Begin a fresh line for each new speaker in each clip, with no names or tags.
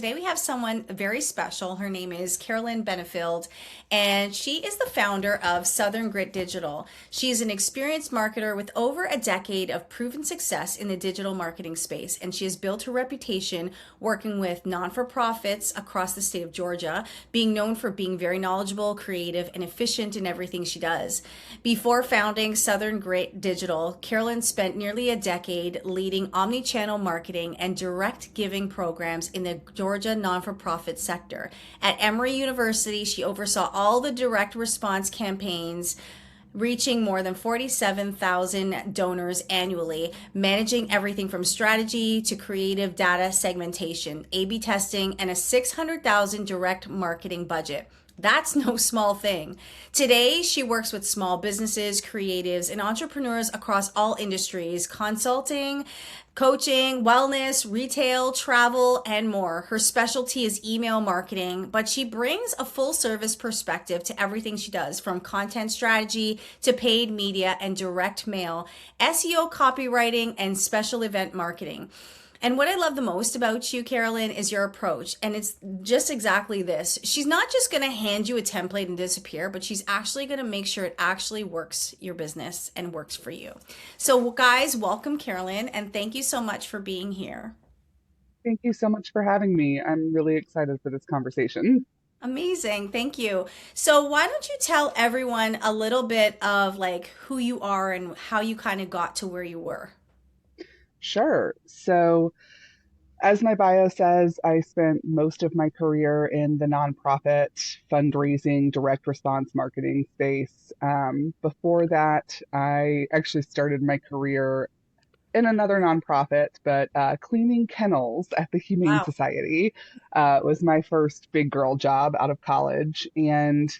Today we have someone very special. Her name is Caroline Benefield, and she is the founder of Southern Grit Digital. She is an experienced marketer with over a decade of proven success in the digital marketing space, and she has built her reputation working with non-for-profits across the state of Georgia, being known for being very knowledgeable, creative, and efficient in everything she does. Before founding Southern Grit Digital, Caroline spent nearly a decade leading omni-channel marketing and direct giving programs in the Georgia non-for-profit sector. At Emory University, she oversaw all the direct response campaigns, reaching more than 47,000 donors annually, managing everything from strategy to creative data segmentation, A/B testing, and a 600,000 direct marketing budget. That's no small thing. Today, she works with small businesses, creatives, and entrepreneurs across all industries, consulting, coaching, wellness, retail, travel, and more. Her specialty is email marketing, but she brings a full service perspective to everything she does, from content strategy to paid media and direct mail, SEO copywriting, and special event marketing. And what I love the most about you, Carolyn, is your approach. And it's just exactly this. She's not just going to hand you a template and disappear, but she's actually going to make sure it actually works your business and works for you. So, guys, welcome, Carolyn, and thank you so much for being here.
Thank you so much for having me. I'm really excited for this conversation.
Amazing. Thank you. So, why don't you tell everyone a little bit of like who you are and how you kind of got to where you were?
Sure. So, as my bio says, I spent most of my career in the nonprofit fundraising, direct response marketing space. Before that, I actually started my career in another nonprofit, but cleaning kennels at the Humane
Wow.
Society was my first big girl job out of college. And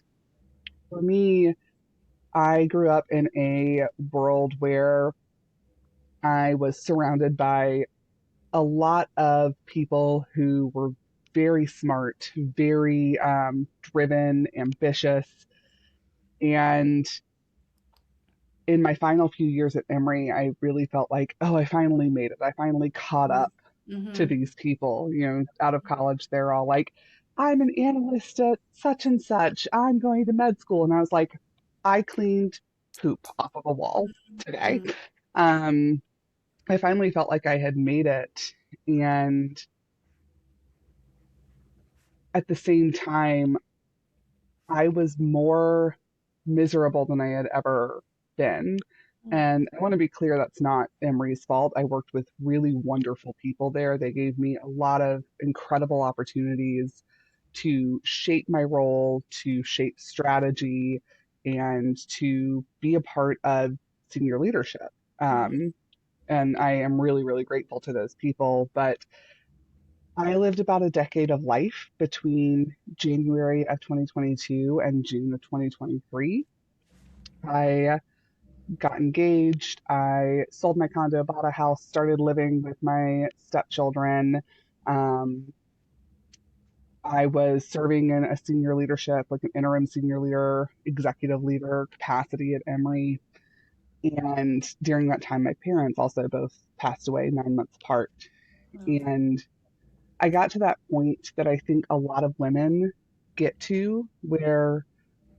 for me, I grew up in a world where I was surrounded by a lot of people who were very smart, very driven, ambitious. And in my final few years at Emory, I really felt like, oh, I finally made it. I finally caught up to
Mm-hmm.
these people. Out of college, they're all like, I'm an analyst at such and such. I'm going to med school. And I was like, I cleaned poop off of a wall today.
Mm-hmm.
Um, I finally felt like I had made it. And at the same time, I was more miserable than I had ever been. And I want to be clear, that's not Emory's fault. I worked with really wonderful people there. They gave me a lot of incredible opportunities to shape my role, to shape strategy, and to be a part of senior leadership. Um, and I am really, really grateful to those people. But I lived about a decade of life between January of 2022 and June of 2023. I got engaged. I sold my condo, bought a house, started living with my stepchildren. Um, I was serving in a senior leadership, like an interim senior leader, executive leader capacity at Emory. And during that time, my parents also both passed away 9 months apart. And I got to that point that I think a lot of women get to where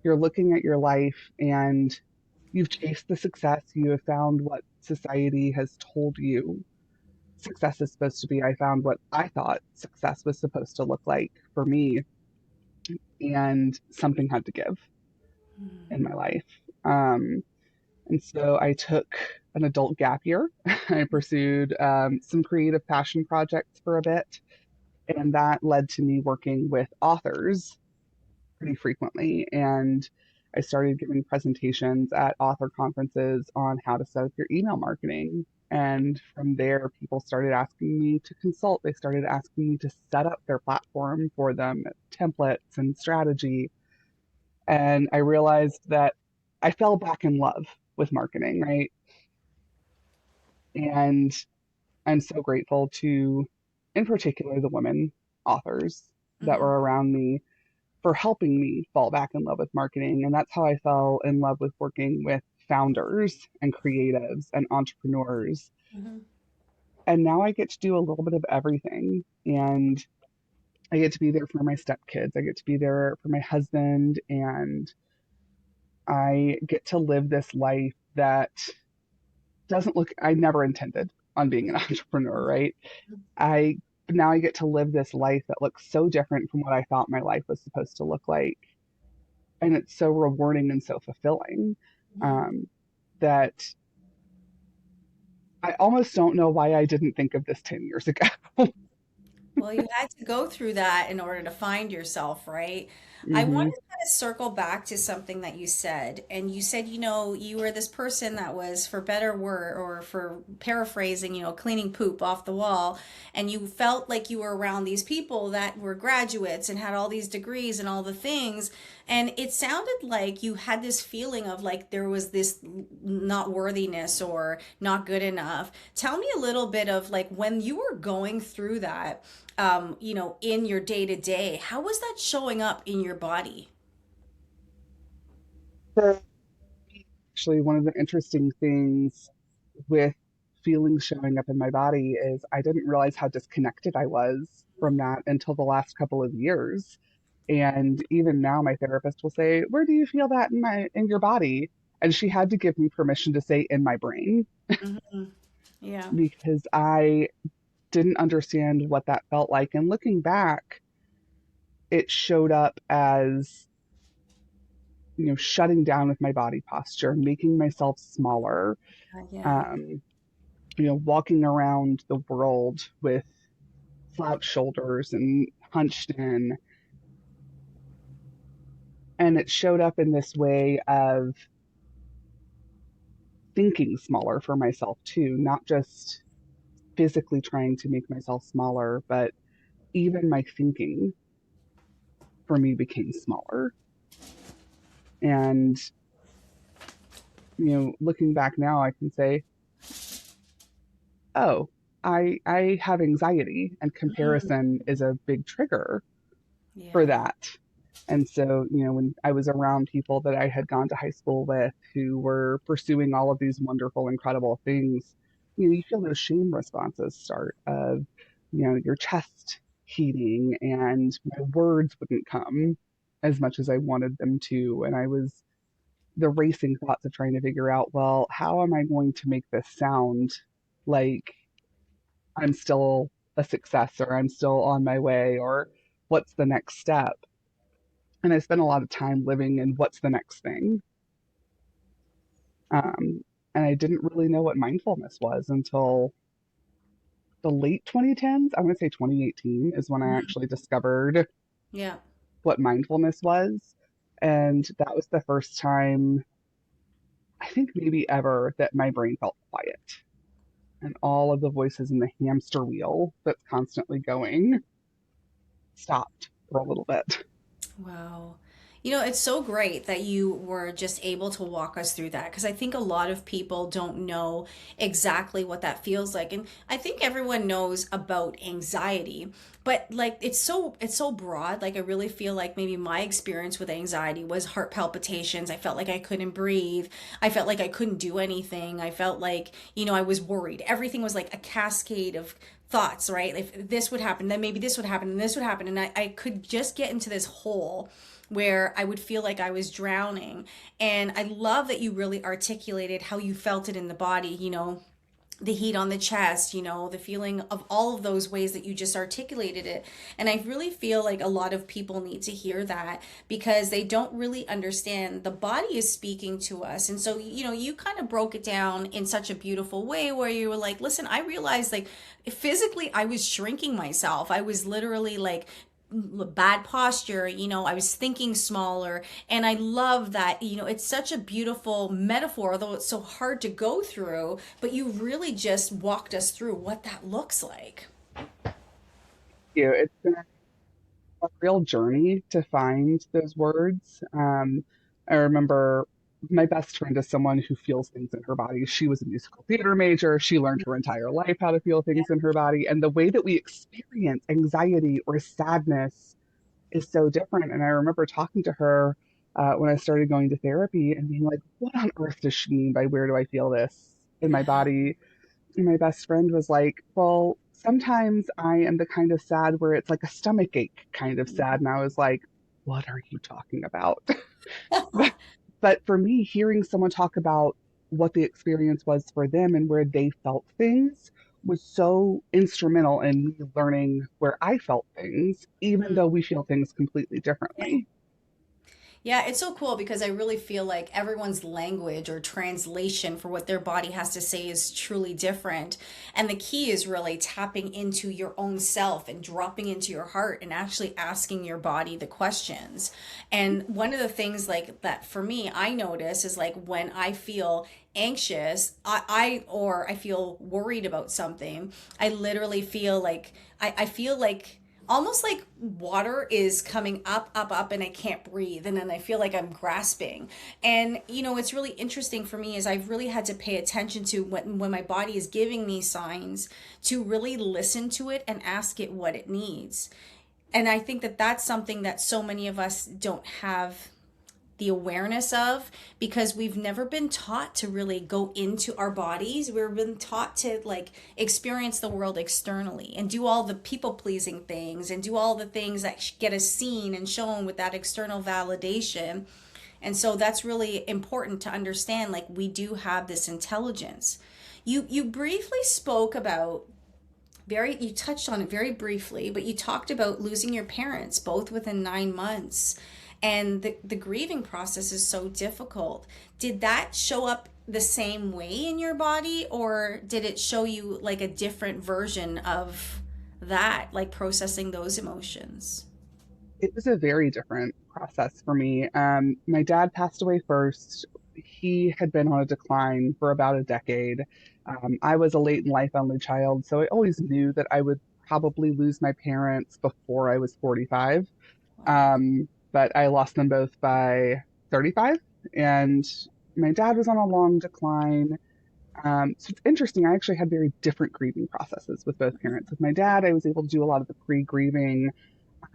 you're looking at your life and you've chased the success, you have found what society has told you success is supposed to be. I found what I thought success was supposed to look like for me, and something had to give in my life. Um, and so I took an adult gap year. I pursued some creative passion projects for a bit, and that led to me working with authors pretty frequently. And I started giving presentations at author conferences on how to set up your email marketing. And from there, people started asking me to consult. They started asking me to set up their platform for them, templates and strategy. And I realized that I fell back in love with marketing, right? And I'm so grateful to, in particular, the women authors that
Mm-hmm.
were around me for helping me fall back in love with marketing. And that's how I fell in love with working with founders and creatives and entrepreneurs.
Mm-hmm.
And now I get to do a little bit of everything. And I get to be there for my stepkids. I get to be there for my husband, and I get to live this life that doesn't look, I never intended on being an entrepreneur, right? I Now I get to live this life that looks so different from what I thought my life was supposed to look like. And it's so rewarding and so fulfilling,
Mhm.
um, that I almost don't know why I didn't think of this 10 years ago.
Well, you had to go through that in order to find yourself, right? I want
Hmm.
to kind of circle back to something that you said. And you said, you were this person that was, for better word or for paraphrasing, cleaning poop off the wall. And you felt like you were around these people that were graduates and had all these degrees and all the things. And it sounded like you had this feeling of like there was this not worthiness or not good enough. Tell me a little bit of like when you were going through that, in your day to day, how was that showing up in your body?
Actually, one of the interesting things with feelings showing up in my body is I didn't realize how disconnected I was from that until the last couple of years. And even now my therapist will say, "Where do you feel that in your body?" And she had to give me permission to say in my brain,
Hmm. Yeah.
because I didn't understand what that felt like. And looking back, it showed up as, shutting down with my body posture, making myself smaller,
Yeah.
um, walking around the world with slouched shoulders and hunched in. And it showed up in this way of thinking smaller for myself too, not just physically trying to make myself smaller, but even my thinking for me became smaller. And, looking back now, I can say, oh, I have anxiety, and
Mhm.
comparison is a big trigger for
Yeah.
that. And so, when I was around people that I had gone to high school with who were pursuing all of these wonderful, incredible things, you feel those shame responses start of, your chest heating, and my words wouldn't come as much as I wanted them to. And I was the racing thoughts of trying to figure out, well, how am I going to make this sound like I'm still a success, or I'm still on my way, or what's the next step? And I spent a lot of time living in what's the next thing. Um, and I didn't really know what mindfulness was until the late 2010s. I'm going to say 2018 is when I
Mhm.
actually discovered
Yeah.
what mindfulness was. And that was the first time, I think maybe ever, that my brain felt quiet, and all of the voices in the hamster wheel that's constantly going stopped for a little bit.
Wow. It's so great that you were just able to walk us through that because I think a lot of people don't know exactly what that feels like. And I think everyone knows about anxiety, but like it's so broad. Like I really feel like maybe my experience with anxiety was heart palpitations. I felt like I couldn't breathe. I felt like I couldn't do anything. I felt like, I was worried. Everything was like a cascade of thoughts, right? If this would happen, then maybe this would happen, and this would happen. And I could just get into this hole where I would feel like I was drowning. And I love that you really articulated how you felt it in the body, the heat on the chest, the feeling of all of those ways that you just articulated it. And I really feel like a lot of people need to hear that because they don't really understand the body is speaking to us. And so, you kind of broke it down in such a beautiful way where you were like, listen, I realized like physically I was shrinking myself. I was literally like bad posture, I was thinking smaller. And I love that, it's such a beautiful metaphor, although it's so hard to go through, but you really just walked us through what that looks like.
It's been a real journey to find those words. I remember my best friend is someone who feels things in her body. She was a musical theater major. She learned her entire life how to feel things in her body. And the way that we experience anxiety or sadness is so different. And I remember talking to her when I started going to therapy and being like, what on earth does she mean by where do I feel this in my
Yeah.
body? And my best friend was like, well, sometimes I am the kind of sad where it's like a stomach ache kind of sad.
Mhm.
And I was like, what are you talking about? But for me, hearing someone talk about what the experience was for them and where they felt things was so instrumental in me learning where I felt things, even though we feel things completely differently.
Yeah, it's so cool because I really feel like everyone's language or translation for what their body has to say is truly different. And the key is really tapping into your own self and dropping into your heart and actually asking your body the questions. And one of the things like that for me, I notice is like when I feel anxious, or I feel worried about something, I literally feel like I feel like almost like water is coming up, and I can't breathe. And then I feel like I'm grasping. And, it's really interesting for me is I've really had to pay attention to when my body is giving me signs to really listen to it and ask it what it needs. And I think that that's something that so many of us don't have the awareness of because we've never been taught to really go into our bodies. We've been taught to like experience the world externally and do all the people pleasing things and do all the things that get us seen and shown with that external validation. And so that's really important to understand, like we do have this intelligence. You briefly spoke about you touched on it very briefly, but you talked about losing your parents both within 9 months. And the grieving process is so difficult. Did that show up the same way in your body, or did it show you like a different version of that, like processing those emotions?
It was a very different process for me. My dad passed away first. He had been on a decline for about a decade. I was a late in life only child, so I always knew that I would probably lose my parents before I was 45.
Wow.
But I lost them both by 35, and my dad was on a long decline. So it's interesting. I actually had very different grieving processes with both parents. With my dad, I was able to do a lot of the pre-grieving.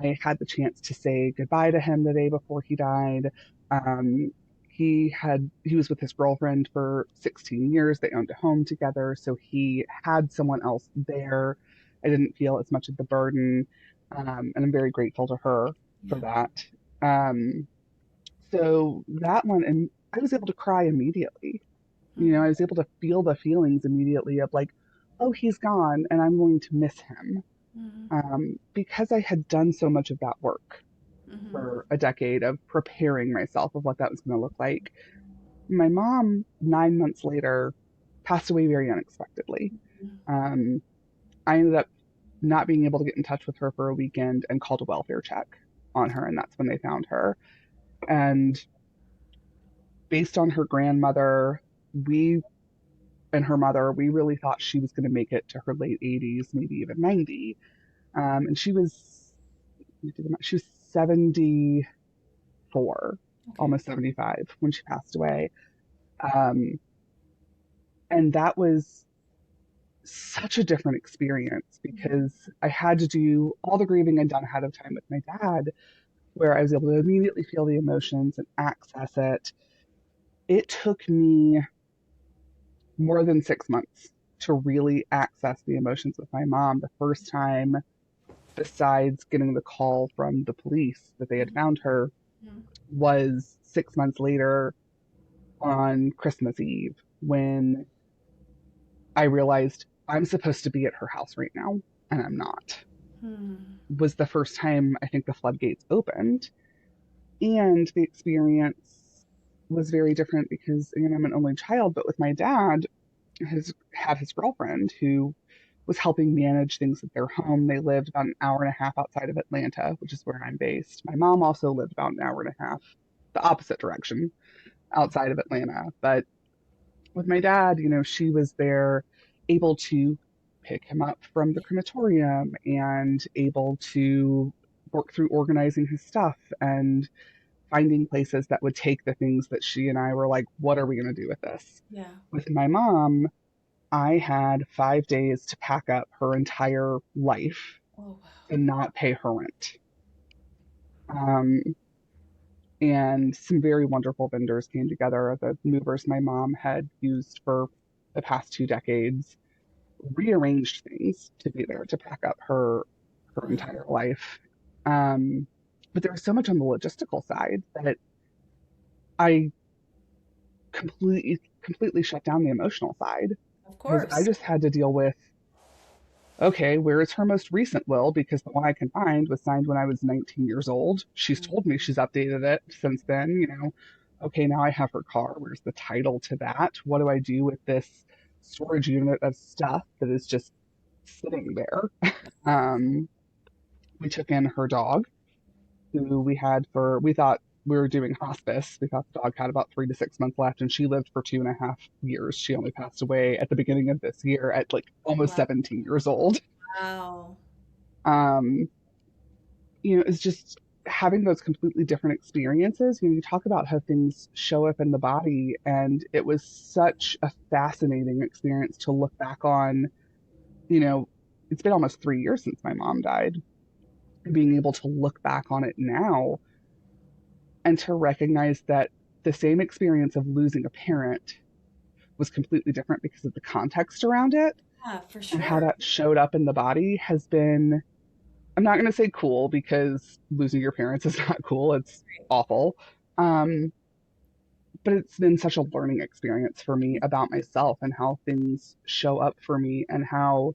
I had the chance to say goodbye to him the day before he died. Um, he was with his girlfriend for 16 years. They owned a home together, so he had someone else there. I didn't feel as much of the burden, and I'm very grateful to her for
Yeah.
that. Um, so that one, and I was able to cry immediately. I was able to feel the feelings immediately of like, oh, he's gone, and I'm going to miss him,
Mm-hmm.
because I had done so much of that work
Mm-hmm.
for a decade of preparing myself of what that was going to look like. My mom, 9 months later, passed away very unexpectedly. Um, I ended up not being able to get in touch with her for a weekend and called a welfare check on her, and that's when they found her. And based on her grandmother, we and her mother, we really thought she was going to make it to her late 80s, maybe even 90. And she was 74,
Okay.
almost 75 when she passed away. Um, and that was such a different experience because I had to do all the grieving I'd done ahead of time with my dad, where I was able to immediately feel the emotions and access it. It took me more than 6 months to really access the emotions with my mom. The first time, besides getting the call from the police that they had found her,
Mm-hmm.
was 6 months later on Christmas Eve when I realized I'm supposed to be at her house right now and I'm not.
Hmm.
Was the first time I think the floodgates opened. And the experience was very different because, again, I'm an only child, but with my dad, has had his girlfriend who was helping manage things at their home. They lived about an hour and a half outside of Atlanta, which is where I'm based. My mom also lived about an hour and a half, the opposite direction, outside of Atlanta. But with my dad, she was there able to pick him up from the crematorium and able to work through organizing his stuff and finding places that would take the things that she and I were like, what are we going to do with this?
Yeah.
With my mom, I had 5 days to pack up her entire life
Oh,
and not pay her rent. Um, and some very wonderful vendors came together, the movers my mom had used for the past 2 decades. rearranged things to be there to pack up her
Wow.
entire life. Um, but there was so much on the logistical side that I completely shut down the emotional side
Of
because I
course.
just had to deal with, okay, where is her most recent will? Because the one I can find was signed when I was 19 years old. She's told me she's updated it since then, Okay, now I have her car. Where's the title to that? What do I do with this storage unit of stuff that is just sitting there? Um, we took in her dog, who we thought we were doing hospice. We thought the dog had about 3 to 6 months left, and she lived for 2.5 years. She only passed away at the beginning of this year at like almost
Wow.
17 years old.
Wow.
Um, it's just having those completely different experiences. You talk about how things show up in the body, and it was such a fascinating experience to look back on. You know, it's been almost 3 years since my mom died. Being able to look back on it now and to recognize that the same experience of losing a parent was completely different because of the context around it
Yeah, for
and how
sure.
that showed up in the body has been, I'm not going to say cool because losing your parents is not cool. It's awful. Um, but it's been such a learning experience for me about myself and how things show up for me and how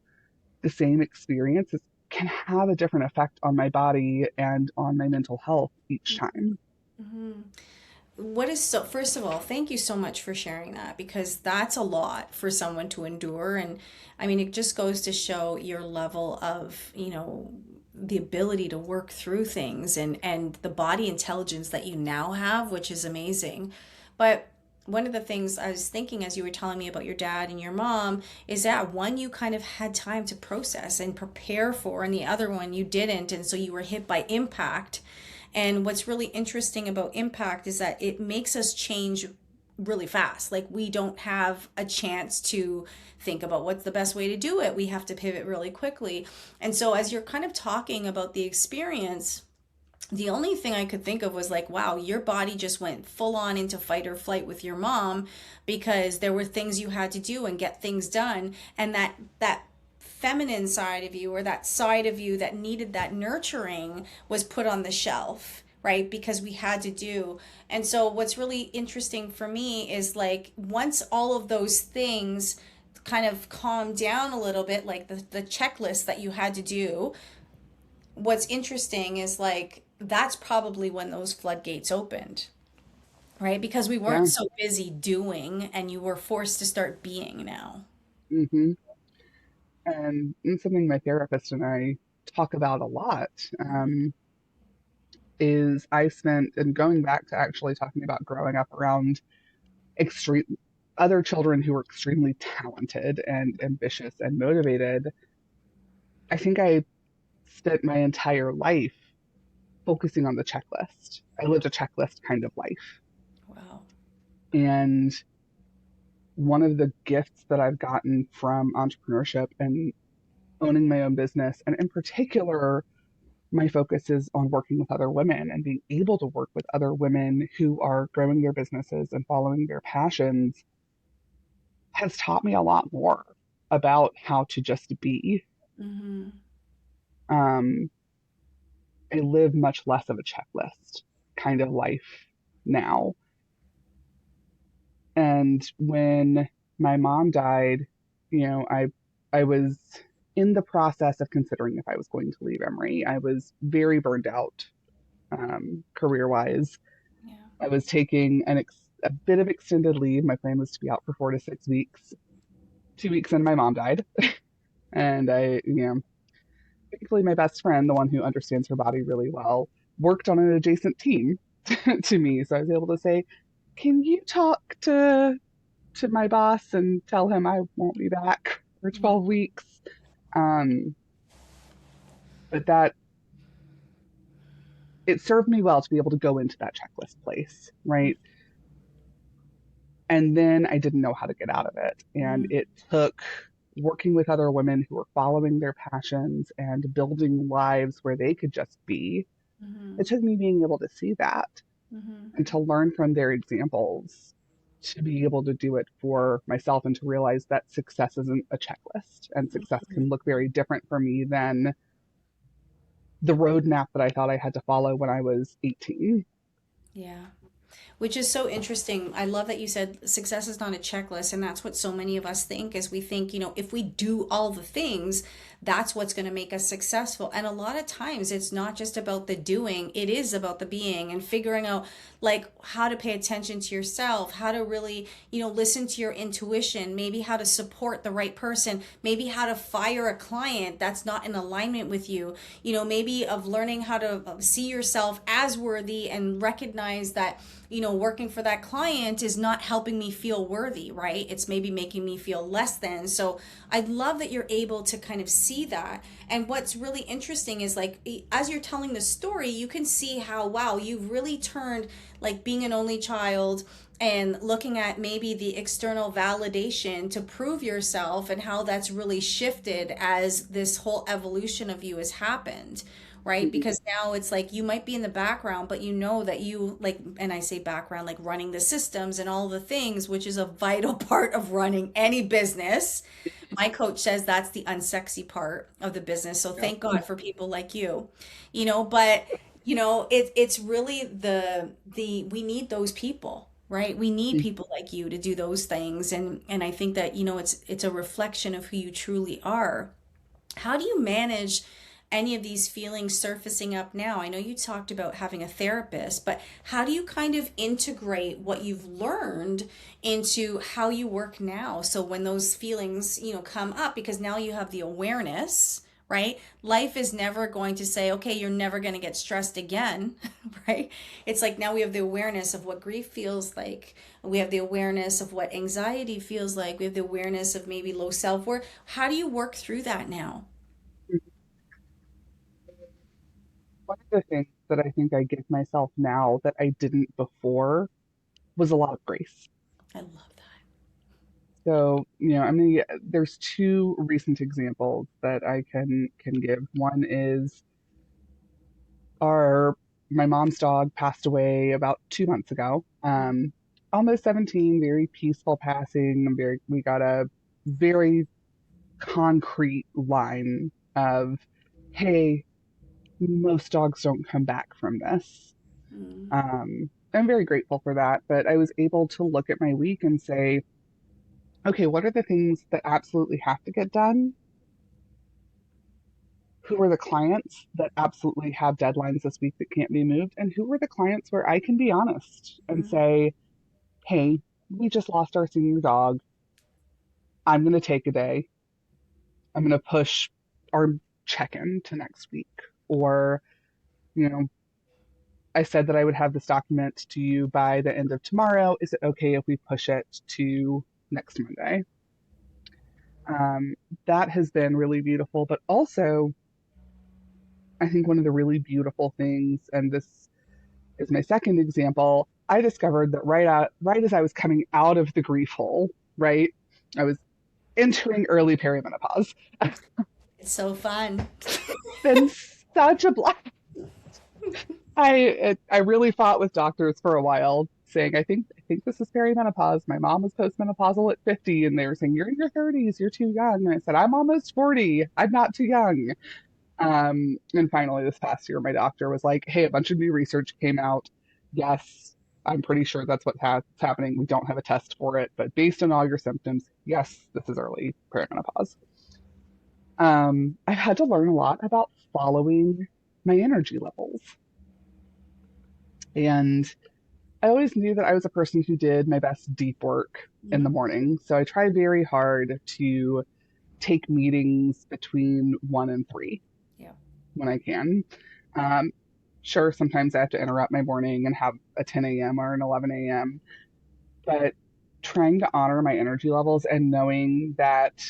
the same experiences can have a different effect on my body and on my mental health each time.
Hmm. What is so, first of all, thank you so much for sharing that because that's a lot for someone to endure. And I mean, it just goes to show your level of, the ability to work through things and the body intelligence that you now have, which is amazing. But one of the things I was thinking as you were telling me about your dad and your mom is that one you kind of had time to process and prepare for, and the other one you didn't. And so you were hit by impact. And what's really interesting about impact is that it makes us change really fast. Like we don't have a chance to think about what's the best way to do it. We have to pivot really quickly. And so as you're kind of talking about the experience, the only thing I could think of was like, wow, your body just went full on into fight or flight with your mom because there were things you had to do and get things done. And that feminine side of you or that side of you that needed that nurturing was put on the shelf, right? Because we had to do. And so what's really interesting for me is like once all of those things kind of calmed down a little bit, like the checklist that you had to do, what's interesting is like that's probably when those floodgates opened, right? Because we weren't
Yeah.
so busy doing and you were forced to start being now.
hmm and something my therapist and I talk about a lot is I spent, and going back to actually talking about growing up around extreme other children who were extremely talented and ambitious and motivated. I think I spent my entire life focusing on the checklist. I lived a checklist kind of life.
Wow.
And one of the gifts that I've gotten from entrepreneurship and owning my own business, and in particular, my focus is on working with other women and being able to work with other women who are growing their businesses and following their passions, has taught me a lot more about how to just be.
Mm-hmm.
Um, I live much less of a checklist kind of life now. And when my mom died, I was in the process of considering if I was going to leave Emory. I was very burned out career wise.
Yeah.
I was taking a bit of extended leave. My plan was to be out for 4 to 6 weeks. 2 weeks in, my mom died, and thankfully, my best friend, the one who understands her body really well, worked on an adjacent team to me. So I was able to say, "Can you talk to my boss and tell him I won't be back for
Yeah.
12 weeks?" Um, but that it served me well to be able to go into that checklist place, right? And then I didn't know how to get out of it. And
Mm-hmm.
it took working with other women who were following their passions and building lives where they could just be.
Mm-hmm.
It took me being able to see that
Mm-hmm.
and to learn from their examples to be able to do it for myself and to realize that success isn't a checklist and success can look very different for me than the roadmap that I thought I had to follow when I was 18.
Yeah. Which is so interesting. I love that you said success is not a checklist, and that's what so many of us think is we think, if we do all the things, that's what's going to make us successful. And a lot of times it's not just about the doing, it is about the being and figuring out like how to pay attention to yourself, how to really, listen to your intuition, maybe how to support the right person, maybe how to fire a client that's not in alignment with you, maybe of learning how to see yourself as worthy and recognize that working for that client is not helping me feel worthy, right? It's maybe making me feel less than. So I love that you're able to kind of see that. And what's really interesting is like, as you're telling the story, you can see how, wow, you've really turned like being an only child and looking at maybe the external validation to prove yourself and how that's really shifted as this whole evolution of you has happened, right? Because now it's like you might be in the background, but you know that you like, and I say background, like running the systems and all the things, which is a vital part of running any business. My coach says that's the unsexy part of the business. So thank God for people like you, but it's really the we need those people. Right. We need people like you to do those things. And I think that, it's a reflection of who you truly are. How do you manage any of these feelings surfacing up now? I know you talked about having a therapist, but how do you kind of integrate what you've learned into how you work now? So when those feelings, come up, because now you have the awareness, right? Life is never going to say, okay, you're never going to get stressed again, right? It's like now we have the awareness of what grief feels like. We have the awareness of what anxiety feels like. We have the awareness of maybe low self-worth. How do you work through that now?
One of the things that I think I give myself now that I didn't before was a lot of grace.
I love that.
So, there's two recent examples that I can give. One is our my mom's dog passed away about 2 months ago. Almost 17, very peaceful passing. We got a very concrete line of, hey, most dogs don't come back from this.
Mm,
I'm very grateful for that, but I was able to look at my week and say, okay, what are the things that absolutely have to get done? Who are the clients that absolutely have deadlines this week that can't be moved? And who are the clients where I can be honest and
mm,
say, hey, we just lost our senior dog. I'm going to take a day. I'm going to push our check in to next week. Or, you know, I said that I would have this document to you by the end of tomorrow. Is it okay if we push it to next Monday? Um, that has been really beautiful. But also, I think one of the really beautiful things, and this is my second example, I discovered that right as I was coming out of the grief hole, right, I was entering early perimenopause.
it's so fun.
Been such a blast. I really fought with doctors for a while, saying I think this is perimenopause. My mom was postmenopausal at 50, and they were saying you're in your 30s, you're too young. And I said I'm almost 40, I'm not too young. And finally, this past year, my doctor was like, "Hey, a bunch of new research came out. Yes, I'm pretty sure that's what's happening. We don't have a test for it, but based on all your symptoms, yes, this is early perimenopause." I've had to learn a lot about following my energy levels. And I always knew that I was a person who did my best deep work in the
Mhm.
morning. So I try very hard to take meetings between 1 and 3
Yeah.
when I can. Um, sure, sometimes I have to interrupt my morning and have a 10 a.m. or an 11 a.m., but trying to honor my energy levels and knowing that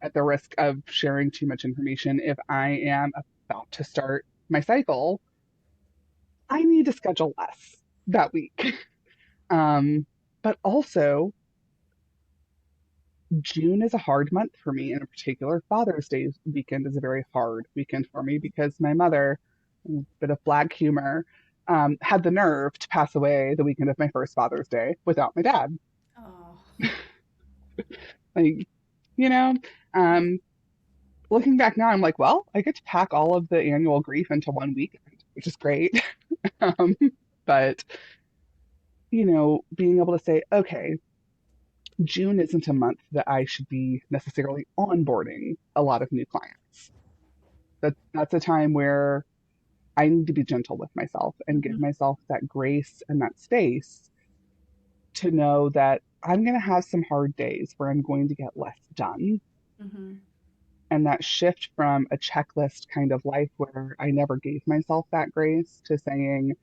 at the risk of sharing too much information, if I am about to start my cycle, I need to schedule less that week. Um, but also, June is a hard month for me. In particular, Father's Day weekend is a very hard weekend for me because my mother, a bit of black humor, had the nerve to pass away the weekend of my first Father's Day without my dad. Like, you know, um, looking back now, I'm like, well, I get to pack all of the annual grief into one weekend, which is great. Um, but, being able to say, okay, June isn't a month that I should be necessarily onboarding a lot of new clients. That's a time where I need to be gentle with myself and give
Mhm.
myself that grace and that space to know that I'm going to have some hard days where I'm going to get less done.
Mhm.
And that shift from a checklist kind of life where I never gave myself that grace to saying,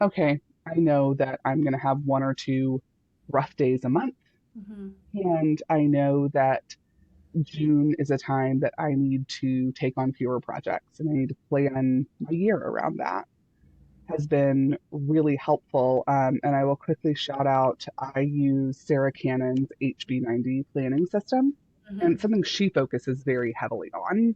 okay, I know that I'm going to have one or two rough days a month.
Mhm.
And I know that June is a time that I need to take on fewer projects and I need to plan my year around that has been really helpful. And I will quickly shout out I use Sarah Cannon's HB90 planning system, and
Mhm.
it's something she focuses very heavily on.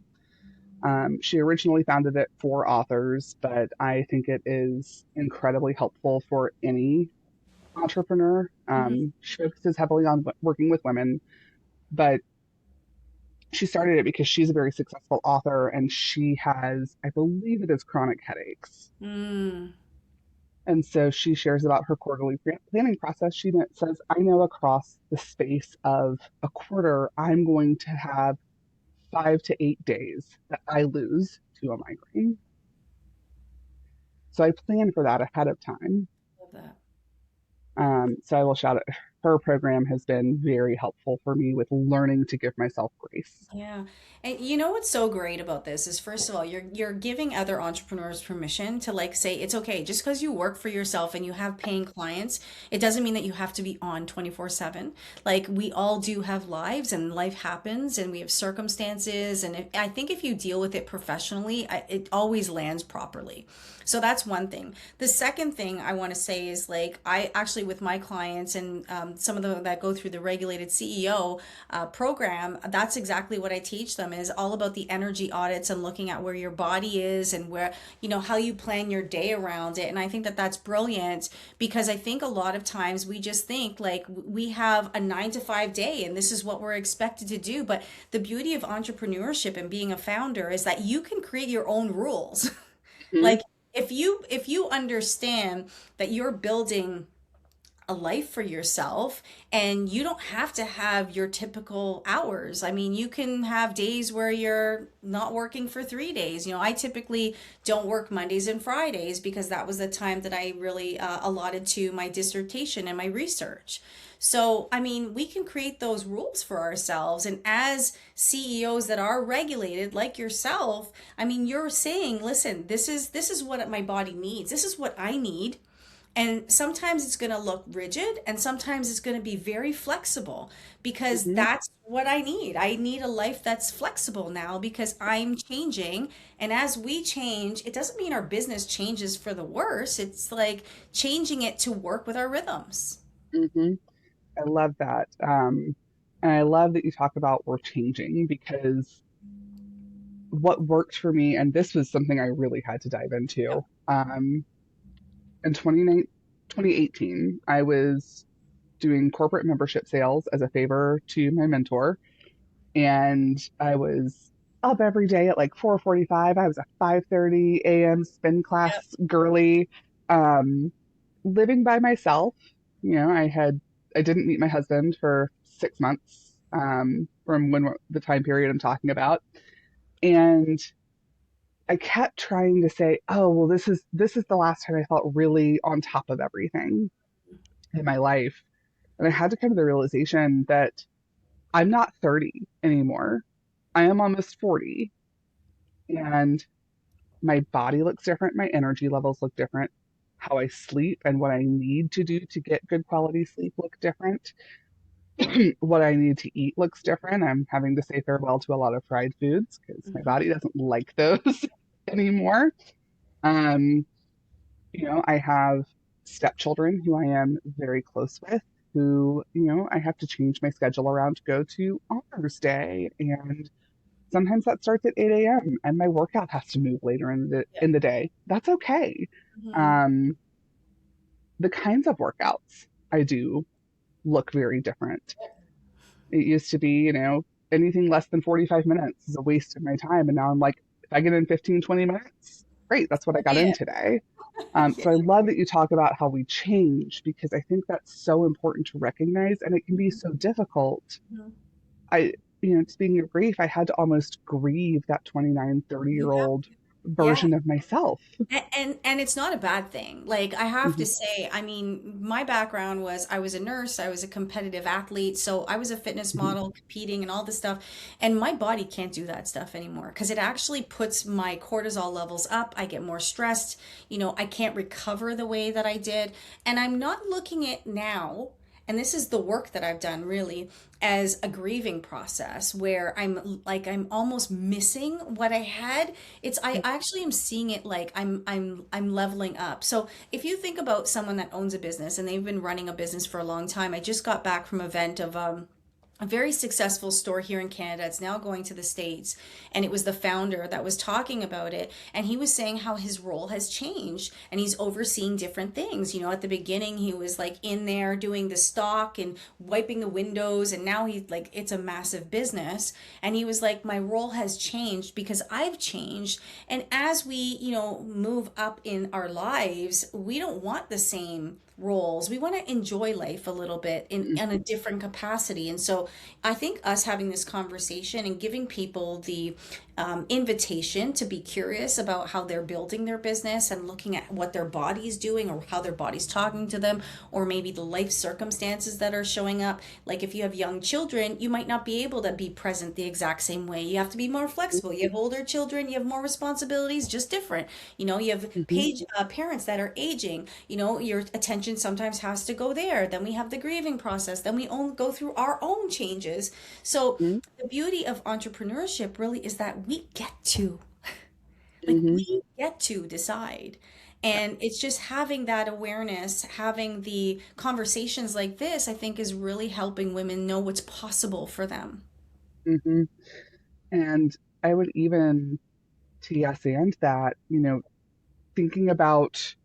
She originally founded it for authors, but I think it is incredibly helpful for any entrepreneur.
Mhm.
She focuses heavily on working with women, but she started it because she's a very successful author and she has, I believe it is chronic headaches.
Mm.
And so she shares about her quarterly planning process. She says, I know across the space of a quarter, I'm going to have 5 to 8 days that I lose to a migraine. So I plan for that ahead of time.
Love that.
So I will shout it. Her program has been very helpful for me with learning to give myself grace.
Yeah. And you know what's so great about this is first of all, you're giving other entrepreneurs permission to like say it's okay. Just because you work for yourself and you have paying clients, it doesn't mean that you have to be on 24/7. Like we all do have lives and life happens and we have circumstances and I think if you deal with it professionally, it always lands properly. So that's one thing. The second thing I want to say is like I actually with my clients and some of them that go through the regulated CEO program, that's exactly what I teach them is all about the energy audits and looking at where your body is and where, how you plan your day around it. And I think that that's brilliant because I think a lot of times we just think like we have a 9 to 5 day and this is what we're expected to do. But the beauty of entrepreneurship and being a founder is that you can create your own rules.
Mm-hmm.
Like if you understand that you're building a life for yourself and you don't have to have your typical hours. I mean, you can have days where you're not working for 3 days. I typically don't work Mondays and Fridays because that was the time that I really allotted to my dissertation and my research. So, I mean, we can create those rules for ourselves. And as CEOs that are regulated, like yourself, I mean, you're saying, listen, this is what my body needs. This is what I need, and sometimes it's going to look rigid and sometimes it's going to be very flexible because
Mm-hmm.
that's what I need. I need a life that's flexible now because I'm changing. And as we change, it doesn't mean our business changes for the worse. It's like changing it to work with our rhythms.
Mm-hmm. I love that. And I love that you talk about we're changing because what worked for me, and this was something I really had to dive
Yeah.
into. In 2018, I was doing corporate membership sales as a favor to my mentor, and I was up every day at like 4:45. I was a 5:30 a.m. spin
Yep.
class girly, um, living by myself. I didn't meet my husband for 6 months from the time period I'm talking about, and I kept trying to say, "Oh, well, this is the last time I felt really on top of everything in my life." And I had to come to the realization that I'm not 30 anymore. I am almost 40, and my body looks different, my energy levels look different, how I sleep and what I need to do to get good quality sleep look different. What I need to eat looks different. I'm having to say farewell to a lot of fried foods because my
Mhm.
body doesn't like those anymore. Um, I have stepchildren who I am very close with, who, I have to change my schedule around to go to honors day. And sometimes that starts at 8 a.m. and my workout has to move later
Yeah.
in the day. That's okay.
Mhm.
Um, the kinds of workouts I do look very different. It used to be, anything less than 45 minutes is a waste of my time. And now I'm like, if I get in 15, 20 minutes, great, that's what I got in
Yeah.
today.
Yeah.
So I love that you talk about how we change because I think that's so important to recognize and it can be so difficult.
Mhm.
I, speaking of grief, I had to almost grieve that 29, 30 year
You have
old
to. Yeah.
version of myself.
And it's not a bad thing. Like I have to
Hmm.
say, I mean, my background was I was a nurse, I was a competitive athlete, so I was a fitness
Hmm.
model competing and all this stuff. And my body can't do that stuff anymore because it actually puts my cortisol levels up. I get more stressed, I can't recover the way that I did. And I'm not looking at now, and this is the work that I've done really as a grieving process where I'm almost missing what I had. It's I actually am seeing it like I'm leveling up. So if you think about someone that owns a business and they've been running a business for a long time, I just got back from an event of a very successful store here in Canada. It's now going to the States. And it was the founder that was talking about it. And he was saying how his role has changed and he's overseeing different things. At the beginning, he was like in there doing the stock and wiping the windows. And now he's like, it's a massive business. And he was like, my role has changed because I've changed. And as we, move up in our lives, we don't want the same roles. We want to enjoy life a little bit in a different capacity. And so I think us having this conversation and giving people the invitation to be curious about how they're building their business and looking at what their body's doing or how their body's talking to them, or maybe the life circumstances that are showing up. Like if you have young children, you might not be able to be present the exact same way. You have to be more flexible. You have older children, you have more responsibilities, just different. You have
Hmm.
parents that are aging. Your attention sometimes has to go there. Then we have the grieving process. Then we go through our own changes. So
Hmm.
the beauty of entrepreneurship really is that we get to, like,
Hmm.
we get to decide. And it's just having that awareness, having the conversations like this, I think is really helping women know what's possible for them.
Hmm. And I would even, to yes and that, thinking about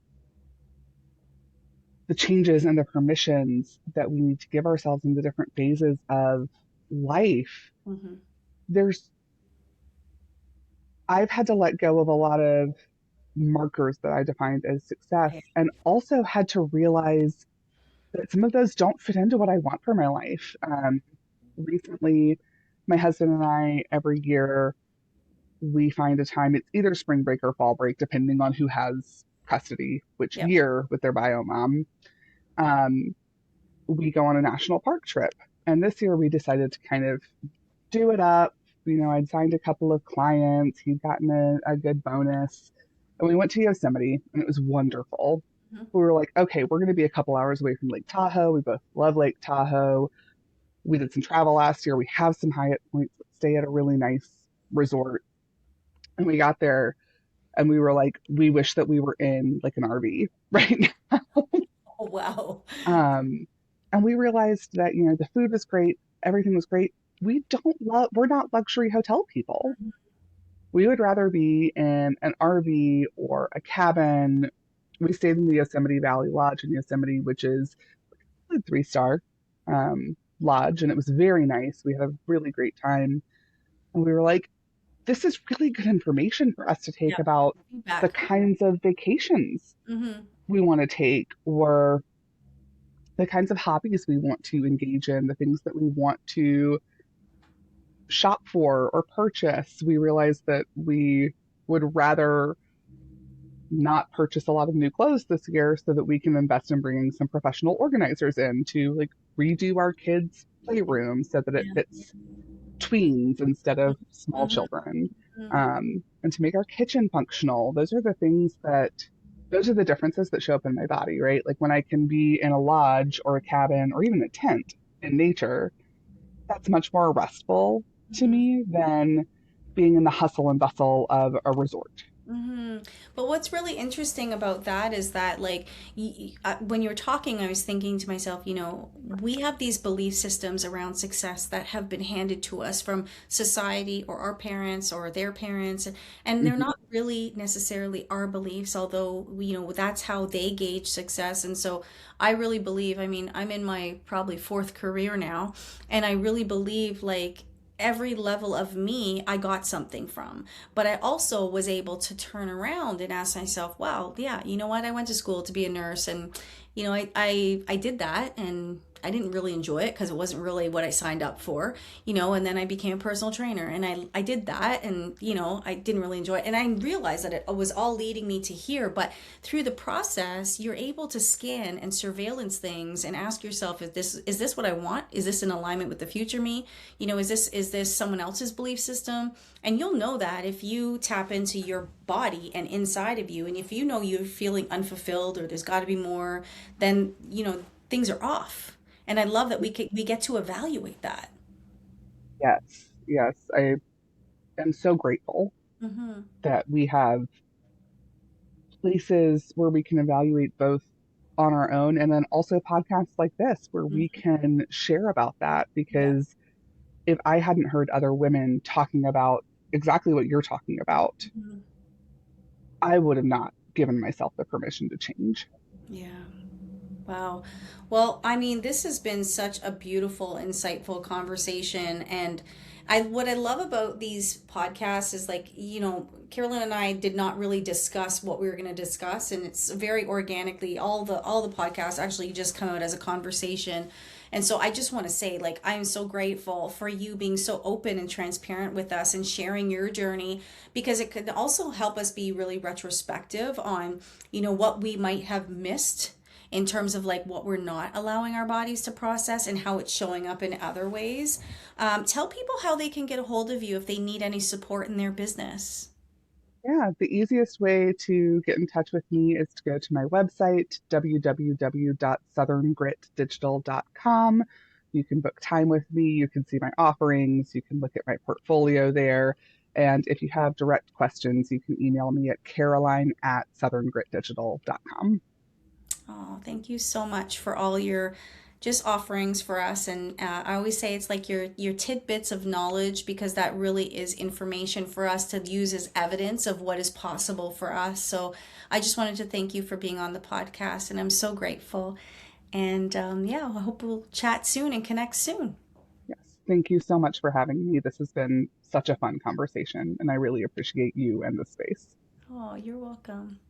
the changes and the permissions that we need to give ourselves in the different phases of life.
Hmm.
There's, I've had to let go of a lot of markers that I defined as success and also had to realize that some of those don't fit into what I want for my life. Recently, my husband and I, every year, we find a time, it's either spring break or fall break, depending on who has custody which
Yep.
year with their bio mom. Um, we go on a national park trip. And this year we decided to kind of do it up. I'd signed a couple of clients, he'd gotten a good bonus. And we went to Yosemite and it was wonderful.
Mhm.
We were like, okay, we're going to be a couple hours away from Lake Tahoe. We both love Lake Tahoe. We did some travel last year. We have some Hyatt points, but stay at a really nice resort. And we got there and we were like, we wish that we were in like an RV right
Oh, wow.
Um, and we realized that, the food was great, everything was great. We're not luxury hotel people. We would rather be in an RV or a cabin. We stayed in the Yosemite Valley Lodge in Yosemite, which is a 3-star lodge, and it was very nice. We had a really great time. And we were like, this is really good information for us to take
Yeah.
about the
Feedback.
kinds of vacations
Hmm.
we want to take or the kinds of hobbies we want to engage in, the things that we want to shop for or purchase. We realized that we would rather not purchase a lot of new clothes this year so that we can invest in bringing some professional organizers in to like redo our kids' playroom so that it
Yeah.
fits tweens instead of small
Hmm.
children, and to make our kitchen functional. Those are the differences that show up in my body, right? Like when I can be in a lodge or a cabin or even a tent in nature, that's much more restful to
Hmm.
me than being in the hustle and bustle of a resort.
hmm But what's really interesting about that is that, like, when you were talking, I was thinking to myself, we have these belief systems around success that have been handed to us from society or our parents or their parents, and they're
Hmm.
not really necessarily our beliefs, although, that's how they gauge success. And so I really believe, I mean, I'm in my probably fourth career now, and I really believe, like, every level of me I got something from. But I also was able to turn around and ask myself, wow, yeah, you know what? I went to school to be a nurse, and I did that, and I didn't really enjoy it because it wasn't really what I signed up for, and then I became a personal trainer, and I did that, and I didn't really enjoy it. And I realized that it was all leading me to here. But through the process, you're able to scan and surveillance things and ask yourself, is this what I want? Is this in alignment with the future me? Is this someone else's belief system? And you'll know that if you tap into your body and inside of you, and if you know you're feeling unfulfilled or there's got to be more, then things are off. And I love that we get to evaluate that.
Yes, yes. I am so grateful
Mm-hmm.
that we have places where we can evaluate both on our own and then also podcasts like this where we
Mm-hmm.
can share about that.
Yeah.
Because if I hadn't heard other women talking about exactly what you're talking about,
Mm-hmm.
I would have not given myself the permission to change.
Yeah. Wow. Well, I mean, this has been such a beautiful, insightful conversation. And what I love about these podcasts is, like, Carolyn and I did not really discuss what we were going to discuss, and it's very organically, all the podcasts actually just come out as a conversation. And so I just want to say, like, I'm so grateful for you being so open and transparent with us and sharing your journey, because it could also help us be really retrospective on, what we might have missed in terms of, like, what we're not allowing our bodies to process and how it's showing up in other ways. Tell people how they can get a hold of you if they need any support in their business.
Yeah, the easiest way to get in touch with me is to go to my website, www.southerngritdigital.com. You can book time with me, you can see my offerings, you can look at my portfolio there. And if you have direct questions, you can email me at caroline@southerngritdigital.com.
Oh, thank you so much for all your just offerings for us. And I always say it's like your tidbits of knowledge, because that really is information for us to use as evidence of what is possible for us. So I just wanted to thank you for being on the podcast, and I'm so grateful. And yeah, I hope we'll chat soon and connect soon.
Yes, thank you so much for having me. This has been such a fun conversation, and I really appreciate you and the space.
Oh, you're welcome.